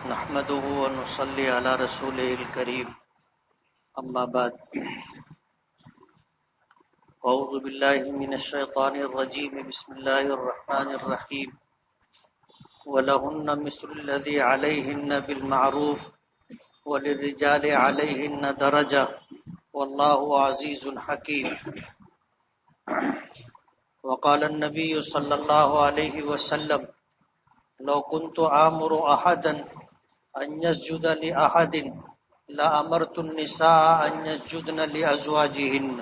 نحمده ونصلي على رسوله الكريم اما بعد اعوذ بالله من الشيطان الرجيم بسم الله الرحمن الرحيم ولهن مثل الذي عليهن بالمعروف وللرجال عليهن درجة والله عزيز حكيم وقال النبي صلى الله عليه وسلم لو كنت آمر أحدا أن يسجد لأحد لأمرت النساء أن يسجدن لأزواجهن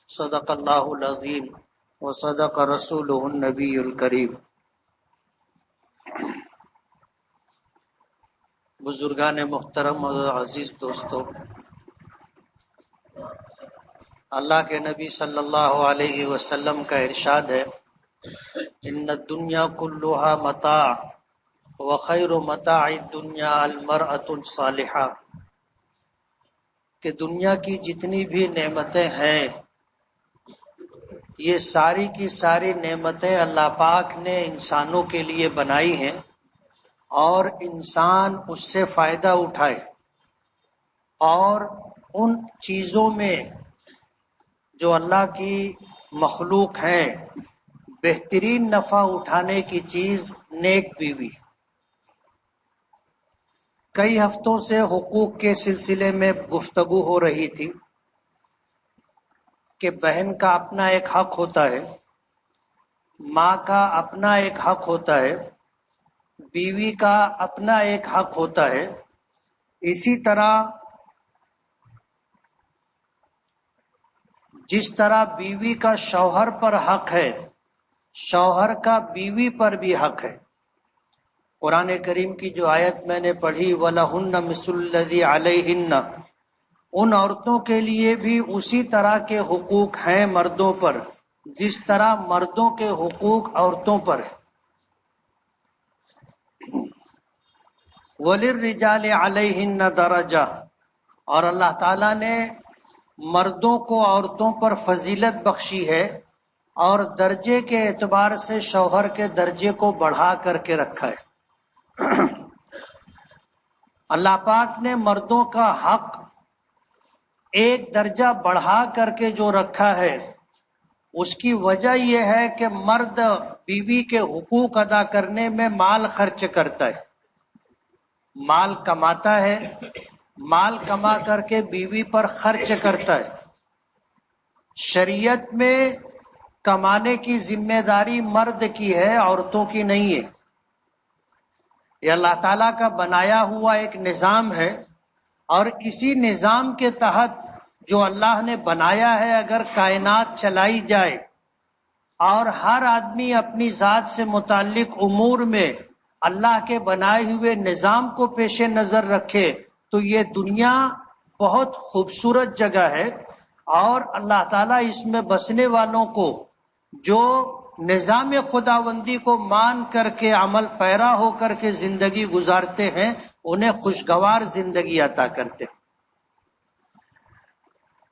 صدق الله العظيم وصدق رسوله النبي الكريم۔ بزرگان محترم اور عزیز دوستو، اللہ کے نبی صلی اللہ علیہ وسلم کا ارشاد ہے ان الدنیا کلها متاع وخیر متاع الدنیا المرأة الصالحہ، کہ دنیا کی جتنی بھی نعمتیں ہیں یہ ساری کی ساری نعمتیں اللہ پاک نے انسانوں کے لیے بنائی ہیں اور انسان اس سے فائدہ اٹھائے، اور ان چیزوں میں جو اللہ کی مخلوق ہیں بہترین نفع اٹھانے کی چیز نیک بیوی۔ کئی ہفتوں سے حقوق کے سلسلے میں گفتگو ہو رہی تھی کہ بہن کا اپنا ایک حق ہوتا ہے، ماں کا اپنا ایک حق ہوتا ہے، بیوی کا اپنا ایک حق ہوتا ہے۔ اسی طرح جس طرح بیوی کا شوہر پر حق ہے، شوہر کا بیوی پر بھی حق ہے۔ قرآن کریم کی جو آیت میں نے پڑھی وَلَهُنَّ مِثْلُ الَّذِي عَلَيْهِنَّ، ان عورتوں کے لیے بھی اسی طرح کے حقوق ہیں مردوں پر جس طرح مردوں کے حقوق عورتوں پر ہیں۔ وَلِلرِّجَالِ عَلَيْهِنَّ دَرَجَةٌ، اور اللہ تعالیٰ نے مردوں کو عورتوں پر فضیلت بخشی ہے اور درجے کے اعتبار سے شوہر کے درجے کو بڑھا کر کے رکھا ہے۔ اللہ پاک نے مردوں کا حق ایک درجہ بڑھا کر کے جو رکھا ہے اس کی وجہ یہ ہے کہ مرد بیوی کے حقوق ادا کرنے میں مال خرچ کرتا ہے، مال کماتا ہے، مال کما کر کے بیوی پر خرچ کرتا ہے۔ شریعت میں کمانے کی ذمہ داری مرد کی ہے، عورتوں کی نہیں ہے۔ یہ اللہ تعالیٰ کا بنایا ہوا ایک نظام ہے، اور اسی نظام کے تحت جو اللہ نے بنایا ہے اگر کائنات چلائی جائے اور ہر آدمی اپنی ذات سے متعلق امور میں اللہ کے بنائے ہوئے نظام کو پیش نظر رکھے تو یہ دنیا بہت خوبصورت جگہ ہے، اور اللہ تعالیٰ اس میں بسنے والوں کو جو نظام خداوندی کو مان کر کے عمل پیرا ہو کر کے زندگی گزارتے ہیں انہیں خوشگوار زندگی عطا کرتے ہیں۔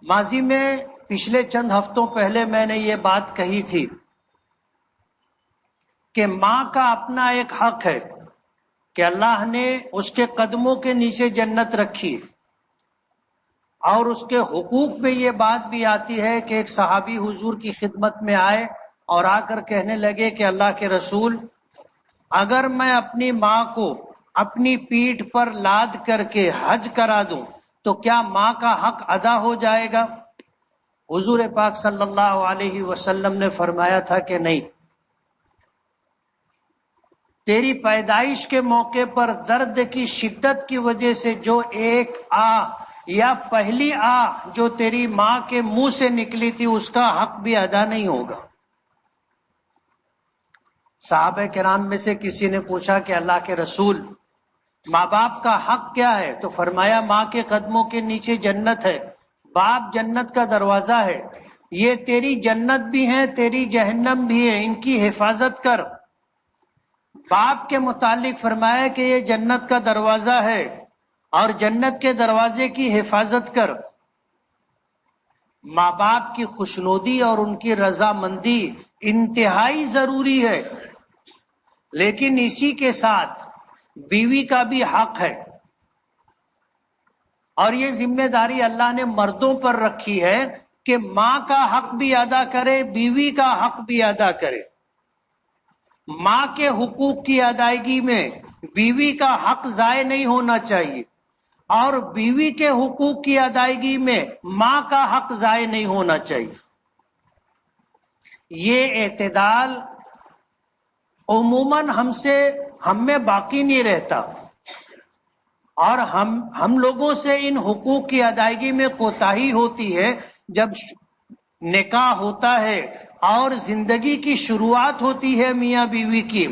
ماضی میں پچھلے چند ہفتوں پہلے میں نے یہ بات کہی تھی کہ ماں کا اپنا ایک حق ہے کہ اللہ نے اس کے قدموں کے نیچے جنت رکھی، اور اس کے حقوق میں یہ بات بھی آتی ہے کہ ایک صحابی حضور کی خدمت میں آئے اور آ کر کہنے لگے کہ اللہ کے رسول، اگر میں اپنی ماں کو اپنی پیٹھ پر لاد کر کے حج کرا دوں تو کیا ماں کا حق ادا ہو جائے گا؟ حضور پاک صلی اللہ علیہ وسلم نے فرمایا تھا کہ نہیں، تیری پیدائش کے موقع پر درد کی شدت کی وجہ سے جو ایک یا پہلی جو تیری ماں کے منہ سے نکلی تھی اس کا حق بھی ادا نہیں ہوگا۔ صحابہ کرام میں سے کسی نے پوچھا کہ اللہ کے رسول، ماں باپ کا حق کیا ہے؟ تو فرمایا ماں کے قدموں کے نیچے جنت ہے، باپ جنت کا دروازہ ہے، یہ تیری جنت بھی ہے تیری جہنم بھی ہے، ان کی حفاظت کر۔ باپ کے متعلق فرمایا کہ یہ جنت کا دروازہ ہے اور جنت کے دروازے کی حفاظت کر۔ ماں باپ کی خوشنودی اور ان کی رضامندی انتہائی ضروری ہے، لیکن اسی کے ساتھ بیوی کا بھی حق ہے، اور یہ ذمہ داری اللہ نے مردوں پر رکھی ہے کہ ماں کا حق بھی ادا کرے، بیوی کا حق بھی ادا کرے۔ ماں کے حقوق کی ادائیگی میں بیوی کا حق ضائع نہیں ہونا چاہیے، اور بیوی کے حقوق کی ادائیگی میں ماں کا حق ضائع نہیں ہونا چاہیے۔ یہ اعتدال عموماً ہم میں باقی نہیں رہتا، اور ہم لوگوں سے ان حقوق کی ادائیگی میں کوتاہی ہوتی ہے جب نکاح ہوتا ہے اور زندگی کی شروعات ہوتی ہے میاں بیوی کی،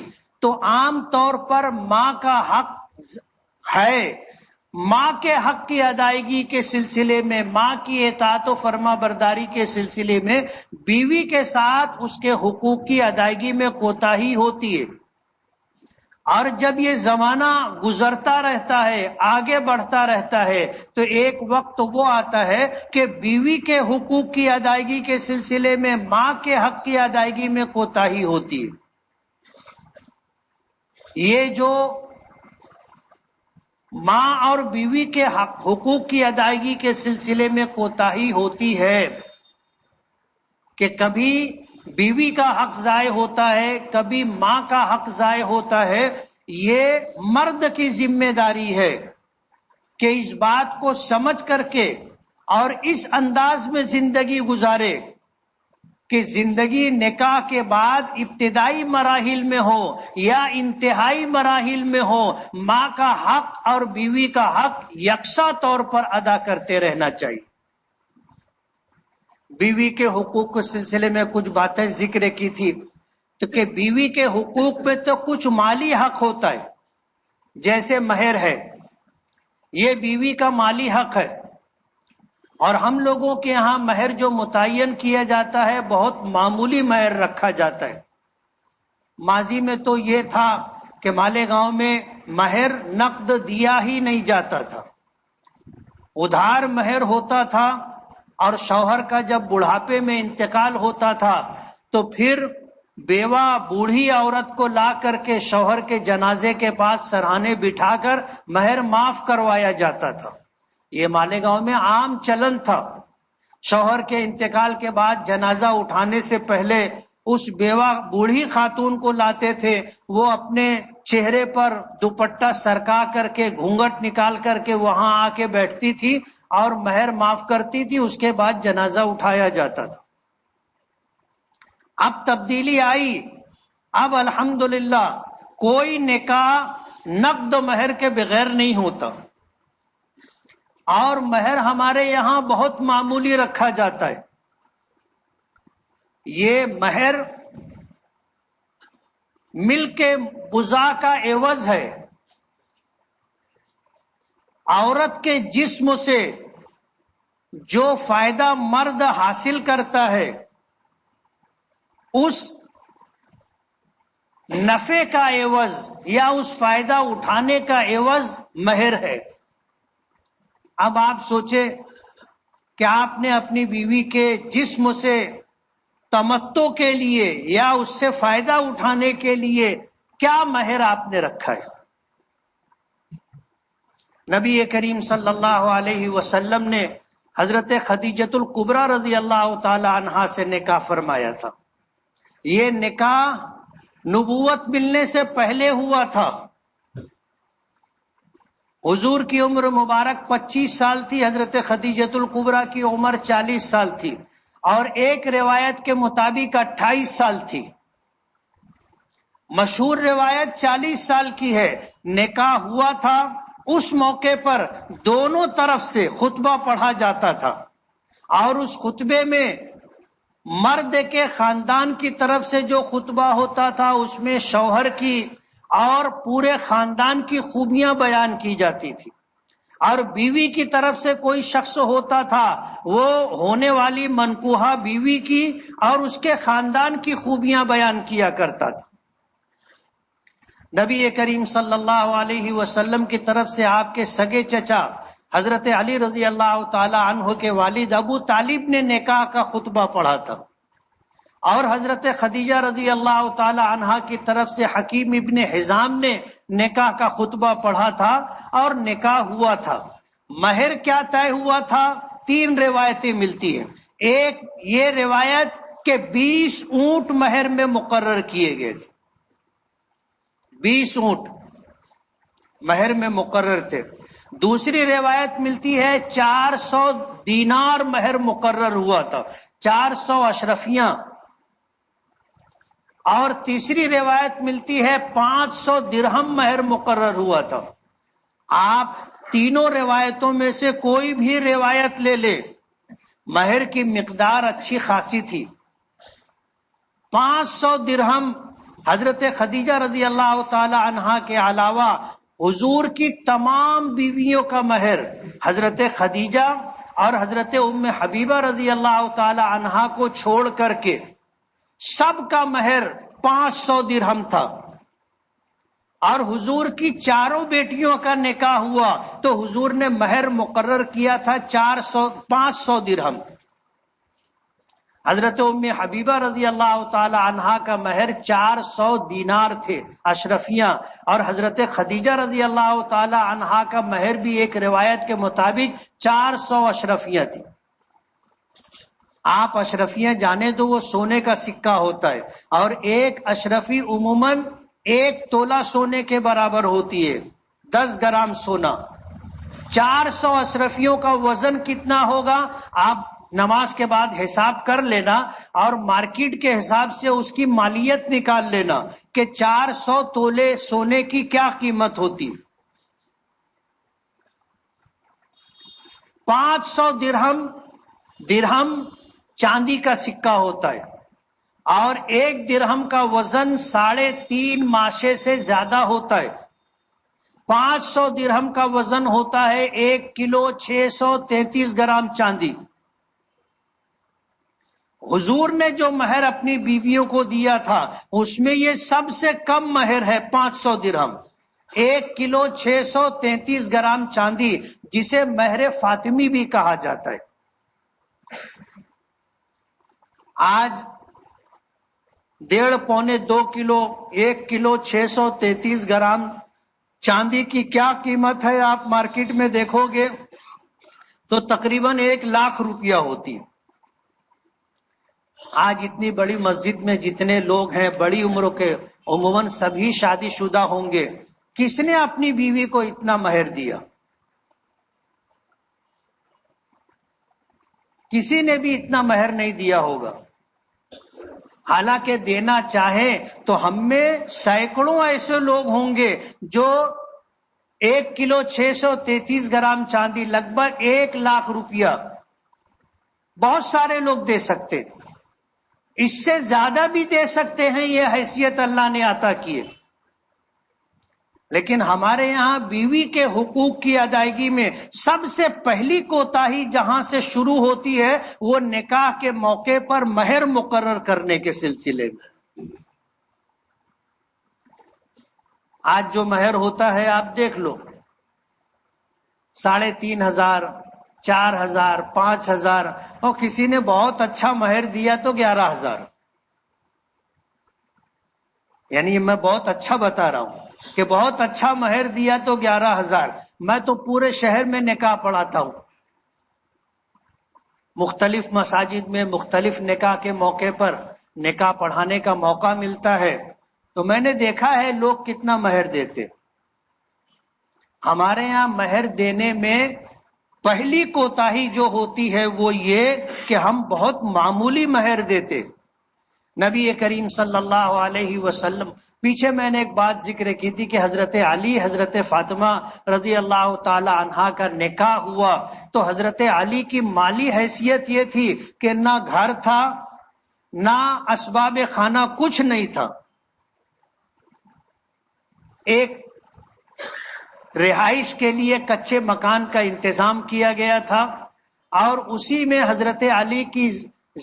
تو عام طور پر ماں کا حق ہے۔ ماں کے حق کی ادائیگی کے سلسلے میں، ماں کی اطاعت و فرما برداری کے سلسلے میں بیوی کے ساتھ اس کے حقوق کی ادائیگی میں کوتاہی ہوتی ہے۔ اور جب یہ زمانہ گزرتا رہتا ہے، آگے بڑھتا رہتا ہے، تو ایک وقت وہ آتا ہے کہ بیوی کے حقوق کی ادائیگی کے سلسلے میں ماں کے حق کی ادائیگی میں کوتاہی ہوتی ہے۔ یہ جو ماں اور بیوی کے حقوق کی ادائیگی کے سلسلے میں کوتاہی ہوتی ہے کہ کبھی بیوی کا حق ضائع ہوتا ہے، کبھی ماں کا حق ضائع ہوتا ہے، یہ مرد کی ذمہ داری ہے کہ اس بات کو سمجھ کر کے اور اس انداز میں زندگی گزارے کہ زندگی نکاح کے بعد ابتدائی مراحل میں ہو یا انتہائی مراحل میں ہو، ماں کا حق اور بیوی کا حق یکساں طور پر ادا کرتے رہنا چاہیے۔ بیوی کے حقوق کے سلسلے میں کچھ باتیں ذکر کی تھی، تو کہ بیوی کے حقوق میں تو کچھ مالی حق ہوتا ہے، جیسے مہر ہے، یہ بیوی کا مالی حق ہے۔ اور ہم لوگوں کے ہاں مہر جو متعین کیا جاتا ہے بہت معمولی مہر رکھا جاتا ہے۔ ماضی میں تو یہ تھا کہ مالیگاؤں میں مہر نقد دیا ہی نہیں جاتا تھا، ادھار مہر ہوتا تھا، اور شوہر کا جب بڑھاپے میں انتقال ہوتا تھا تو پھر بیوہ بوڑھی عورت کو لا کر کے شوہر کے جنازے کے پاس سرہانے بٹھا کر مہر معاف کروایا جاتا تھا۔ یہ مالیگاؤں میں عام چلن تھا۔ شوہر کے انتقال کے بعد جنازہ اٹھانے سے پہلے اس بیوہ بوڑھی خاتون کو لاتے تھے، وہ اپنے چہرے پر دوپٹہ سرکا کر کے گھونگھٹ نکال کر کے وہاں آ کے بیٹھتی تھی اور مہر معاف کرتی تھی، اس کے بعد جنازہ اٹھایا جاتا تھا۔ اب تبدیلی آئی، اب الحمدللہ کوئی نکاح نقد مہر کے بغیر نہیں ہوتا، اور مہر ہمارے یہاں بہت معمولی رکھا جاتا ہے۔ یہ مہر ملک بزا کا عوض ہے۔ عورت کے جسم سے جو فائدہ مرد حاصل کرتا ہے اس نفع کا عوض یا اس فائدہ اٹھانے کا عوض مہر ہے۔ اب آپ سوچیں کہ آپ نے اپنی بیوی کے جسم سے تمتع کے لیے یا اس سے فائدہ اٹھانے کے لیے کیا مہر آپ نے رکھا ہے؟ نبی کریم صلی اللہ علیہ وسلم نے حضرت خدیجۃ الکبریٰ رضی اللہ تعالی عنہا سے نکاح فرمایا تھا۔ یہ نکاح نبوت ملنے سے پہلے ہوا تھا۔ حضور کی عمر مبارک 25 سال تھی، حضرت خدیجۃ الکبریٰ کی عمر 40 سال تھی، اور ایک روایت کے مطابق 28 سال تھی۔ مشہور روایت 40 سال کی ہے۔ نکاح ہوا تھا، اس موقع پر دونوں طرف سے خطبہ پڑھا جاتا تھا، اور اس خطبے میں مرد کے خاندان کی طرف سے جو خطبہ ہوتا تھا اس میں شوہر کی اور پورے خاندان کی خوبیاں بیان کی جاتی تھی، اور بیوی کی طرف سے کوئی شخص ہوتا تھا وہ ہونے والی منکوحہ بیوی کی اور اس کے خاندان کی خوبیاں بیان کیا کرتا تھا۔ نبی کریم صلی اللہ علیہ وسلم کی طرف سے آپ کے سگے چچا حضرت علی رضی اللہ تعالی عنہ کے والد ابو طالب نے نکاح کا خطبہ پڑھا تھا، اور حضرت خدیجہ رضی اللہ تعالی عنہا کی طرف سے حکیم ابن حزام نے نکاح کا خطبہ پڑھا تھا اور نکاح ہوا تھا۔ مہر کیا طے ہوا تھا؟ 3 روایتیں ملتی ہیں۔ ایک یہ روایت کہ 20 اونٹ مہر میں مقرر کیے گئے تھے، 20 اونٹ مہر میں مقرر تھے۔ دوسری روایت ملتی ہے 400 دینار مہر مقرر ہوا تھا، 400 اشرفیاں۔ اور تیسری روایت ملتی ہے 500 درہم مہر مقرر ہوا تھا۔ آپ تینوں روایتوں میں سے کوئی بھی روایت لے لے، مہر کی مقدار اچھی خاصی تھی۔ 500 درہم حضرت خدیجہ رضی اللہ تعالی عنہا کے علاوہ حضور کی تمام بیویوں کا مہر حضرت خدیجہ اور حضرت ام حبیبہ رضی اللہ تعالی عنہا کو چھوڑ کر کے سب کا مہر 500 درہم تھا۔ اور حضور کی چاروں بیٹیوں کا نکاح ہوا تو حضور نے مہر مقرر کیا تھا 500 درہم۔ حضرت ام حبیبہ رضی اللہ تعالی عنہا کا مہر 400 دینار تھے اشرفیاں، اور حضرت خدیجہ رضی اللہ تعالی عنہا کا مہر بھی ایک روایت کے مطابق 400 اشرفیاں تھی۔ آپ اشرفیاں جانے تو وہ سونے کا سکہ ہوتا ہے، اور ایک اشرفی عموماً 1 تولہ سونے کے برابر ہوتی ہے، 10 گرام سونا۔ 400 اشرفیوں کا وزن کتنا ہوگا آپ نماز کے بعد حساب کر لینا، اور مارکیٹ کے حساب سے اس کی مالیت نکال لینا کہ 400 تولے سونے کی کیا قیمت ہوتی۔ 500 درہم چاندی کا سکہ ہوتا ہے، اور 1 درہم کا وزن 3.5 ماشے سے زیادہ ہوتا ہے۔ 500 درہم کا وزن ہوتا ہے 1 کلو 633 گرام چاندی۔ حضور نے جو مہر اپنی بیویوں کو دیا تھا اس میں یہ سب سے کم مہر ہے، 500 درہم، 1 کلو 633 گرام چاندی، جسے مہر فاطمی بھی کہا جاتا ہے۔ آج 1.5 پونے 2 کلو 1 کلو 633 گرام چاندی کی کیا قیمت ہے آپ مارکیٹ میں دیکھو گے تو تقریباً 1 لاکھ روپیہ ہوتی ہے۔ آج اتنی بڑی مسجد میں جتنے لوگ ہیں بڑی عمروں کے، عموماً سبھی شادی شدہ ہوں گے، کس نے اپنی بیوی کو اتنا مہر دیا؟ کسی نے بھی اتنا مہر نہیں دیا ہوگا۔ حالانکہ دینا چاہے تو ہم میں سینکڑوں ایسے لوگ ہوں گے جو 1 کلو 633 گرام چاندی، لگ بھگ 1 لاکھ روپیہ، بہت سارے لوگ دے سکتے، اس سے زیادہ بھی دے سکتے ہیں، یہ حیثیت اللہ نے عطا کی ہے۔ لیکن ہمارے یہاں بیوی کے حقوق کی ادائیگی میں سب سے پہلی کوتاہی جہاں سے شروع ہوتی ہے وہ نکاح کے موقع پر مہر مقرر کرنے کے سلسلے میں۔ آج جو مہر ہوتا ہے آپ دیکھ لو، 3,500، 4,000، 5,000، اور کسی نے بہت اچھا مہر دیا تو 11,000۔ یعنی میں بہت اچھا بتا رہا ہوں کہ بہت اچھا مہر دیا تو 11,000۔ میں تو پورے شہر میں نکاح پڑھاتا ہوں، مختلف مساجد میں مختلف نکاح کے موقع پر نکاح پڑھانے کا موقع ملتا ہے، تو میں نے دیکھا ہے لوگ کتنا مہر دیتے۔ ہمارے یہاں مہر دینے میں پہلی کوتاہی جو ہوتی ہے وہ یہ کہ ہم بہت معمولی مہر دیتے۔ نبی کریم صلی اللہ علیہ وسلم، پیچھے میں نے ایک بات ذکر کی تھی کہ حضرت علی حضرت فاطمہ رضی اللہ تعالی عنہا کا نکاح ہوا تو حضرت علی کی مالی حیثیت یہ تھی کہ نہ گھر تھا نہ اسباب خانہ، کچھ نہیں تھا۔ ایک رہائش کے لیے کچے مکان کا انتظام کیا گیا تھا، اور اسی میں حضرت علی کی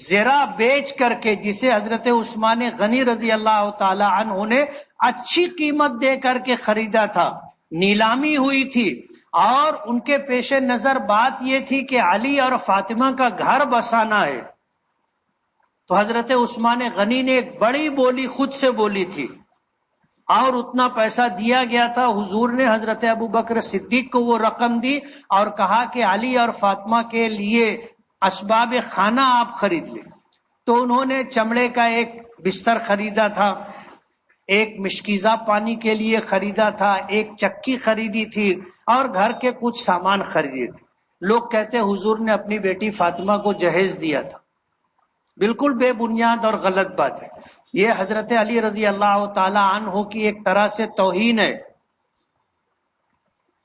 زرہ بیچ کر کے، جسے حضرت عثمان غنی رضی اللہ تعالی عنہ نے اچھی قیمت دے کر کے خریدا تھا، نیلامی ہوئی تھی، اور ان کے پیش نظر بات یہ تھی کہ علی اور فاطمہ کا گھر بسانا ہے۔ تو حضرت عثمان غنی نے ایک بڑی بولی خود سے بولی تھی، اور اتنا پیسہ دیا گیا تھا. حضور نے حضرت ابو بکر صدیق کو وہ رقم دی اور کہا کہ علی اور فاطمہ کے لیے اسباب خانہ آپ خرید لیں. تو انہوں نے چمڑے کا ایک بستر خریدا تھا، ایک مشکیزہ پانی کے لیے خریدا تھا، ایک چکی خریدی تھی اور گھر کے کچھ سامان خریدے تھے. لوگ کہتے حضور نے اپنی بیٹی فاطمہ کو جہیز دیا تھا. بالکل بے بنیاد اور غلط بات ہے. یہ حضرت علی رضی اللہ تعالی عنہ کی ایک طرح سے توہین ہے.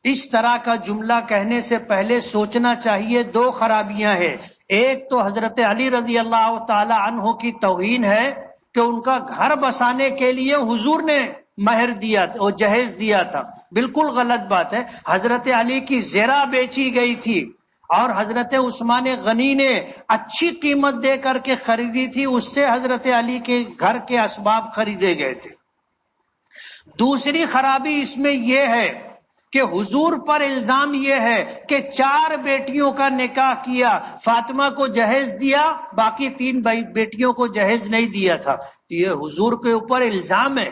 اس طرح کا جملہ کہنے سے پہلے سوچنا چاہیے. دو خرابیاں ہیں. ایک تو حضرت علی رضی اللہ تعالی عنہ کی توہین ہے کہ ان کا گھر بسانے کے لیے حضور نے مہر دیا تھا اور جہیز دیا تھا. بالکل غلط بات ہے. حضرت علی کی زرہ بیچی گئی تھی اور حضرت عثمان غنی نے اچھی قیمت دے کر کے خریدی تھی، اس سے حضرت علی کے گھر کے اسباب خریدے گئے تھے. دوسری خرابی اس میں یہ ہے کہ حضور پر الزام یہ ہے کہ 4 بیٹیوں کا نکاح کیا، فاطمہ کو جہیز دیا، باقی 3 بیٹیوں کو جہیز نہیں دیا تھا. یہ حضور کے اوپر الزام ہے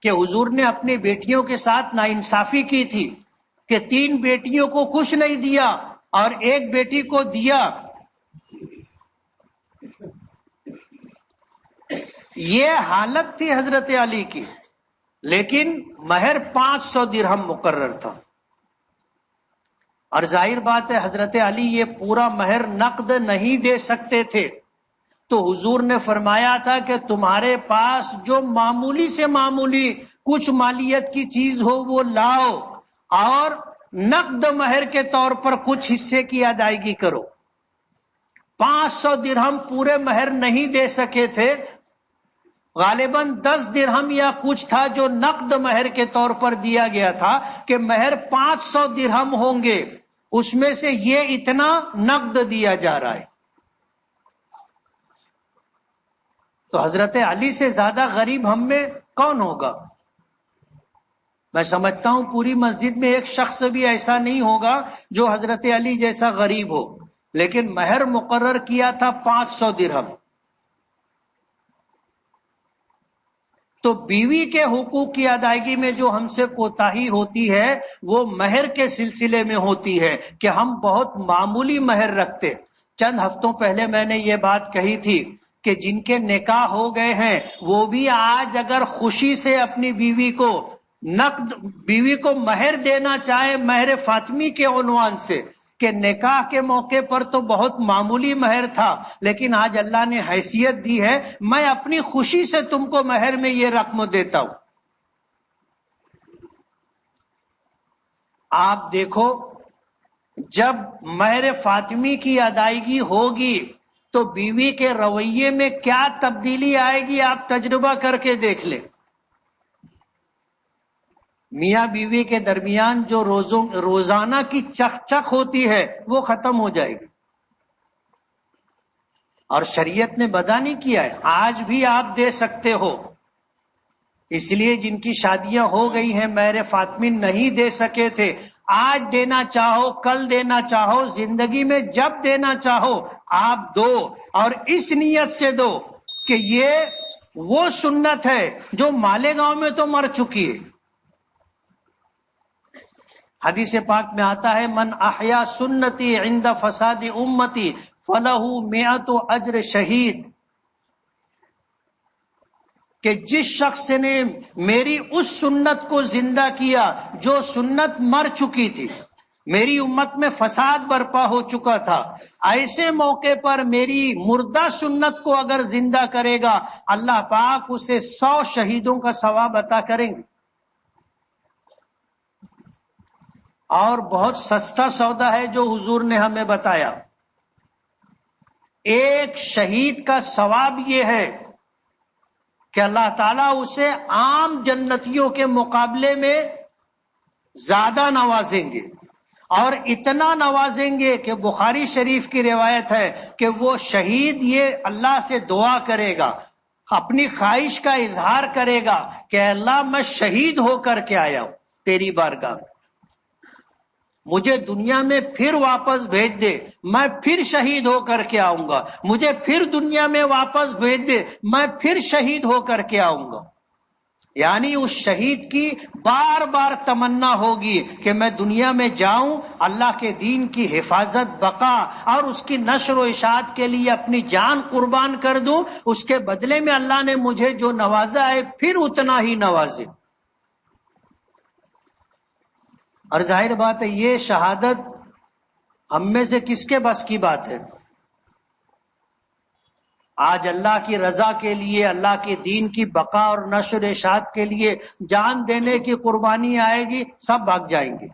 کہ حضور نے اپنی بیٹیوں کے ساتھ ناانصافی کی تھی کہ 3 بیٹیوں کو کچھ نہیں دیا اور 1 بیٹی کو دیا. یہ حالت تھی حضرت علی کی. لیکن مہر 500 درہم مقرر تھا اور ظاہر بات ہے حضرت علی یہ پورا مہر نقد نہیں دے سکتے تھے. تو حضور نے فرمایا تھا کہ تمہارے پاس جو معمولی سے معمولی کچھ مالیت کی چیز ہو وہ لاؤ اور نقد مہر کے طور پر کچھ حصے کی ادائیگی کرو. 500 درہم پورے مہر نہیں دے سکے تھے. غالباً 10 درہم یا کچھ تھا جو نقد مہر کے طور پر دیا گیا تھا کہ مہر 500 درہم ہوں گے، اس میں سے یہ اتنا نقد دیا جا رہا ہے. تو حضرت علی سے زیادہ غریب ہم میں کون ہوگا؟ میں سمجھتا ہوں پوری مسجد میں ایک شخص بھی ایسا نہیں ہوگا جو حضرت علی جیسا غریب ہو. لیکن مہر مقرر کیا تھا 500 درہم. تو بیوی کے حقوق کی ادائیگی میں جو ہم سے کوتاہی ہوتی ہے وہ مہر کے سلسلے میں ہوتی ہے کہ ہم بہت معمولی مہر رکھتے. چند ہفتوں پہلے میں نے یہ بات کہی تھی کہ جن کے نکاح ہو گئے ہیں وہ بھی آج اگر خوشی سے اپنی بیوی کو مہر دینا چاہے مہر فاطمی کے عنوان سے کہ نکاح کے موقع پر تو بہت معمولی مہر تھا لیکن آج اللہ نے حیثیت دی ہے، میں اپنی خوشی سے تم کو مہر میں یہ رقم دیتا ہوں. آپ دیکھو جب مہر فاطمی کی ادائیگی ہوگی تو بیوی کے رویے میں کیا تبدیلی آئے گی آپ تجربہ کر کے دیکھ لیں. میاں بیوی کے درمیان جو روزانہ کی چک چک ہوتی ہے وہ ختم ہو جائے گی. اور شریعت نے بدع نہیں کیا ہے، آج بھی آپ دے سکتے ہو. اس لیے جن کی شادیاں ہو گئی ہیں مہر فاطمی نہیں دے سکے تھے، آج دینا چاہو، کل دینا چاہو، زندگی میں جب دینا چاہو آپ دو، اور اس نیت سے دو کہ یہ وہ سنت ہے جو مالیگاؤں میں تو مر چکی ہے. حدیث پاک میں آتا ہے من احیا سنتی عند فساد امتی فلہ 100 اجر شہید، کہ جس شخص نے میری اس سنت کو زندہ کیا جو سنت مر چکی تھی، میری امت میں فساد برپا ہو چکا تھا، ایسے موقع پر میری مردہ سنت کو اگر زندہ کرے گا اللہ پاک اسے 100 شہیدوں کا ثواب عطا کریں گے. اور بہت سستا سودا ہے جو حضور نے ہمیں بتایا. ایک شہید کا ثواب یہ ہے کہ اللہ تعالیٰ اسے عام جنتیوں کے مقابلے میں زیادہ نوازیں گے، اور اتنا نوازیں گے کہ بخاری شریف کی روایت ہے کہ وہ شہید یہ اللہ سے دعا کرے گا، اپنی خواہش کا اظہار کرے گا کہ اللہ میں شہید ہو کر کے آیا ہوں تیری بارگاہ میں، مجھے دنیا میں پھر واپس بھیج دے، میں پھر شہید ہو کر کے آؤں گا، مجھے پھر دنیا میں واپس بھیج دے، میں پھر شہید ہو کر کے آؤں گا. یعنی اس شہید کی بار بار تمنا ہوگی کہ میں دنیا میں جاؤں، اللہ کے دین کی حفاظت، بقا اور اس کی نشر و اشاعت کے لیے اپنی جان قربان کر دوں، اس کے بدلے میں اللہ نے مجھے جو نوازا ہے پھر اتنا ہی نوازے۔ اور ظاہر بات ہے یہ شہادت ہم میں سے کس کے بس کی بات ہے؟ آج اللہ کی رضا کے لیے، اللہ کے دین کی بقا اور نشر و اشاعت کے لیے جان دینے کی قربانی آئے گی، سب بھاگ جائیں گے،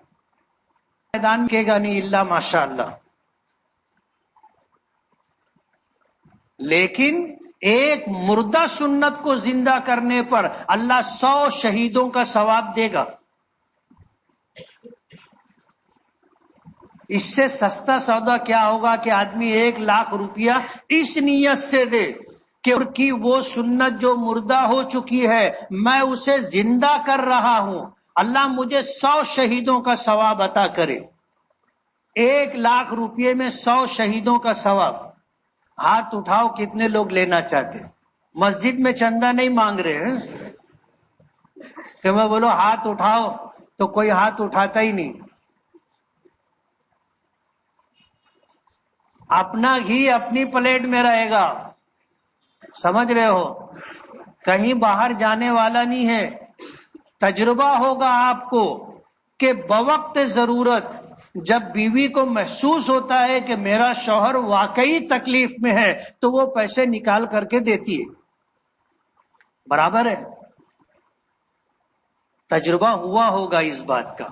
میدان کے گا نہیں اللہ ماشاء اللہ۔ لیکن ایک مردہ سنت کو زندہ کرنے پر اللہ 100 شہیدوں کا ثواب دے گا۔ اس سے سستا سودا کیا ہوگا کہ آدمی 1,00,000 روپیہ اس نیت سے دے کہ ان کی وہ سنت جو مردہ ہو چکی ہے میں اسے زندہ کر رہا ہوں، اللہ مجھے 100 شہیدوں کا ثواب عطا کرے۔ 1,00,000 روپیے میں 100 شہیدوں کا ثواب۔ ہاتھ اٹھاؤ کتنے لوگ لینا چاہتے؟ مسجد میں چندہ نہیں مانگ رہے ہیں کہ میں بولو ہاتھ اٹھاؤ تو کوئی ہاتھ اٹھاتا ہی نہیں۔ اپنا گھی اپنی پلیٹ میں رہے گا، سمجھ رہے ہو؟ کہیں باہر جانے والا نہیں ہے۔ تجربہ ہوگا آپ کو کہ بوقت ضرورت جب بیوی کو محسوس ہوتا ہے کہ میرا شوہر واقعی تکلیف میں ہے تو وہ پیسے نکال کر کے دیتی ہے، برابر ہے؟ تجربہ ہوا ہوگا اس بات کا۔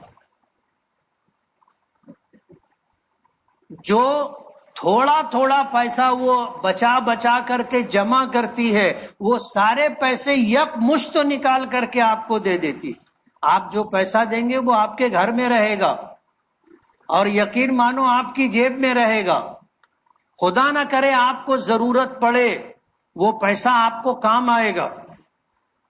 جو تھوڑا تھوڑا پیسہ وہ بچا بچا کر کے جمع کرتی ہے وہ سارے پیسے یک مشت نکال کر کے آپ کو دے دیتی۔ آپ جو پیسہ دیں گے وہ آپ کے گھر میں رہے گا اور یقین مانو آپ کی جیب میں رہے گا۔ خدا نہ کرے آپ کو ضرورت پڑے وہ پیسہ آپ کو کام آئے گا،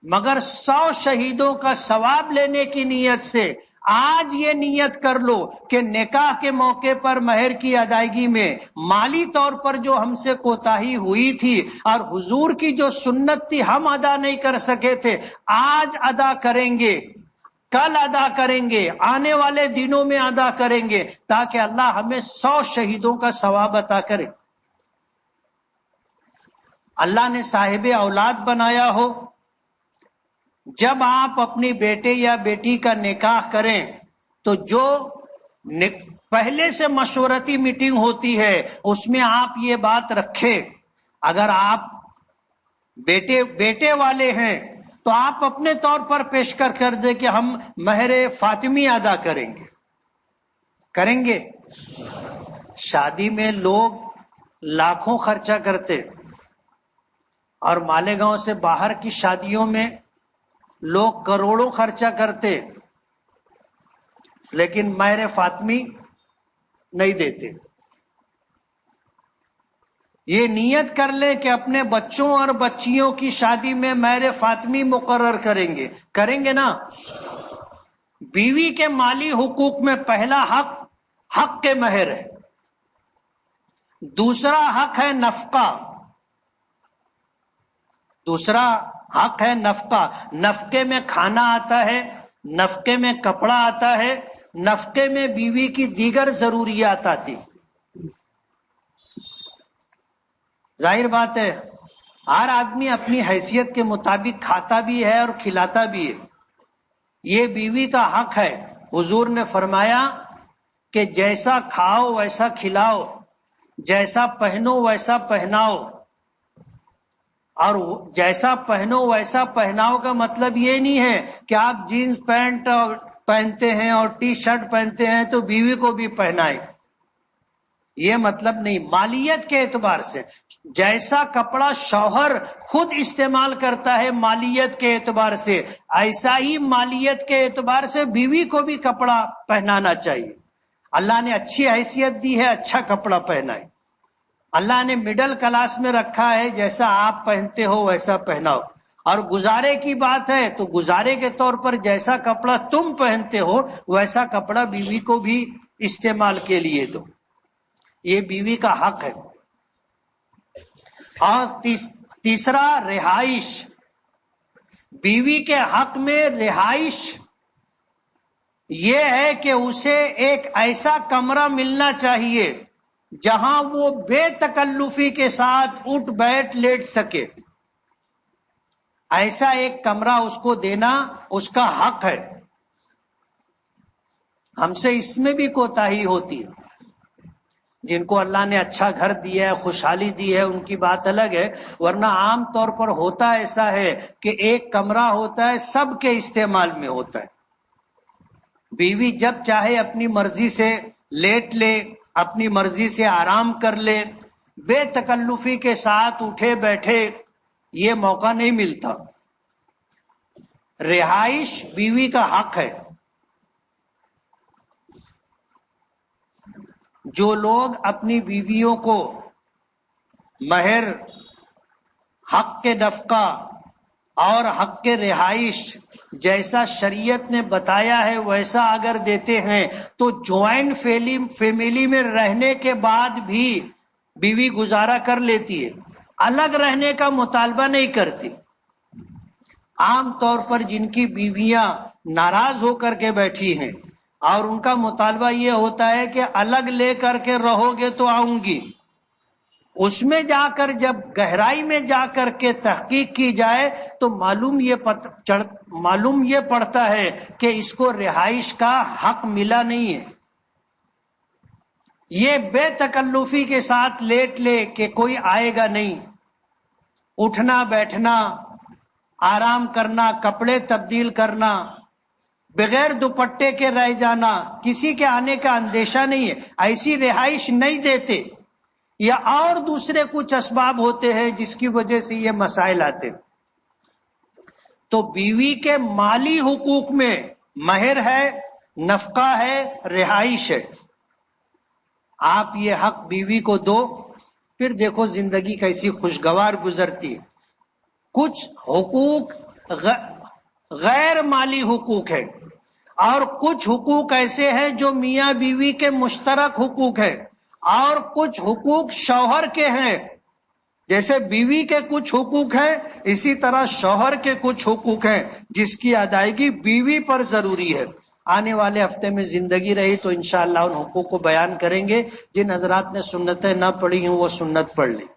مگر 100 شہیدوں کا ثواب لینے کی نیت سے آج یہ نیت کر لو کہ نکاح کے موقع پر مہر کی ادائیگی میں مالی طور پر جو ہم سے کوتاہی ہوئی تھی اور حضور کی جو سنت تھی ہم ادا نہیں کر سکے تھے، آج ادا کریں گے، کل ادا کریں گے، آنے والے دنوں میں ادا کریں گے تاکہ اللہ ہمیں 100 شہیدوں کا ثواب عطا کرے۔ اللہ نے صاحب اولاد بنایا ہو، جب آپ اپنی بیٹے یا بیٹی کا نکاح کریں تو جو پہلے سے مشورتی میٹنگ ہوتی ہے اس میں آپ یہ بات رکھیں، اگر آپ بیٹے والے ہیں تو آپ اپنے طور پر پیش کر دیں کہ ہم مہر فاطمی ادا کریں گے۔ شادی میں لوگ لاکھوں خرچہ کرتے اور مالیگاؤں سے باہر کی شادیوں میں لوگ کروڑوں خرچہ کرتے، لیکن مہر فاطمی نہیں دیتے۔ یہ نیت کر لیں کہ اپنے بچوں اور بچیوں کی شادی میں مہر فاطمی مقرر کریں گے نا۔ بیوی کے مالی حقوق میں پہلا حق کے مہر ہے، دوسرا حق ہے نفقہ، نفقے میں کھانا آتا ہے، نفقے میں کپڑا آتا ہے، نفقے میں بیوی کی دیگر ضروریات آتی۔ ظاہر بات ہے ہر آدمی اپنی حیثیت کے مطابق کھاتا بھی ہے اور کھلاتا بھی ہے، یہ بیوی کا حق ہے۔ حضور نے فرمایا کہ جیسا کھاؤ ویسا کھلاؤ، جیسا پہنو ویسا پہناؤ، اور جیسا پہنو ویسا پہناؤ کا مطلب یہ نہیں ہے کہ آپ جینز پینٹ پہنتے ہیں اور ٹی شرٹ پہنتے ہیں تو بیوی کو بھی پہنائیں، یہ مطلب نہیں۔ مالیت کے اعتبار سے جیسا کپڑا شوہر خود استعمال کرتا ہے مالیت کے اعتبار سے، ایسا ہی مالیت کے اعتبار سے بیوی کو بھی کپڑا پہنانا چاہیے۔ اللہ نے اچھی حیثیت دی ہے، اچھا کپڑا پہنائے۔ اللہ نے مڈل کلاس میں رکھا ہے، جیسا آپ پہنتے ہو ویسا پہناؤ، اور گزارے کی بات ہے تو گزارے کے طور پر جیسا کپڑا تم پہنتے ہو ویسا کپڑا بیوی کو بھی استعمال کے لیے دو، یہ بیوی کا حق ہے۔ اور تیسرا رہائش، بیوی کے حق میں رہائش یہ ہے کہ اسے ایک ایسا کمرہ ملنا چاہیے جہاں وہ بے تکلفی کے ساتھ اٹھ بیٹھ لیٹ سکے. ایسا ایک کمرہ اس کو دینا اس کا حق ہے. ہم سے اس میں بھی کوتاہی ہوتی ہے. جن کو اللہ نے اچھا گھر دیا ہے، خوشحالی دی ہے، ان کی بات الگ ہے، ورنہ عام طور پر ہوتا ایسا ہے کہ ایک کمرہ ہوتا ہے، سب کے استعمال میں ہوتا ہے. بیوی جب چاہے اپنی مرضی سے لیٹ لے، اپنی مرضی سے آرام کر لے، بے تکلفی کے ساتھ اٹھے بیٹھے یہ موقع نہیں ملتا. رہائش بیوی کا حق ہے. جو لوگ اپنی بیویوں کو مہر، حق کے نفقہ اور حق کے رہائش جیسا شریعت نے بتایا ہے ویسا اگر دیتے ہیں تو جوائنٹ فیملی میں رہنے کے بعد بھی بیوی گزارا کر لیتی ہے، الگ رہنے کا مطالبہ نہیں کرتی. عام طور پر جن کی بیویاں ناراض ہو کر کے بیٹھی ہیں اور ان کا مطالبہ یہ ہوتا ہے کہ الگ لے کر کے رہو گے تو آؤں گی، اس میں جا کر جب گہرائی میں جا کر کے تحقیق کی جائے تو معلوم یہ پڑتا ہے کہ اس کو رہائش کا حق ملا نہیں ہے. یہ بے تکلفی کے ساتھ لیٹ لے کہ کوئی آئے گا نہیں، اٹھنا بیٹھنا، آرام کرنا، کپڑے تبدیل کرنا، بغیر دوپٹے کے رہ جانا، کسی کے آنے کا اندیشہ نہیں ہے، ایسی رہائش نہیں دیتے، یا اور دوسرے کچھ اسباب ہوتے ہیں جس کی وجہ سے یہ مسائل آتے. تو بیوی کے مالی حقوق میں مہر ہے، نفقہ ہے، رہائش ہے. آپ یہ حق بیوی کو دو، پھر دیکھو زندگی کیسی خوشگوار گزرتی ہے. کچھ حقوق غیر مالی حقوق ہے اور کچھ حقوق ایسے ہیں جو میاں بیوی کے مشترک حقوق ہیں، اور کچھ حقوق شوہر کے ہیں. جیسے بیوی کے کچھ حقوق ہیں اسی طرح شوہر کے کچھ حقوق ہیں جس کی ادائیگی بیوی پر ضروری ہے. آنے والے ہفتے میں زندگی رہی تو انشاءاللہ ان حقوق کو بیان کریں گے. جن حضرات نے سنتیں نہ پڑھی ہیں وہ سنت پڑھ لیں.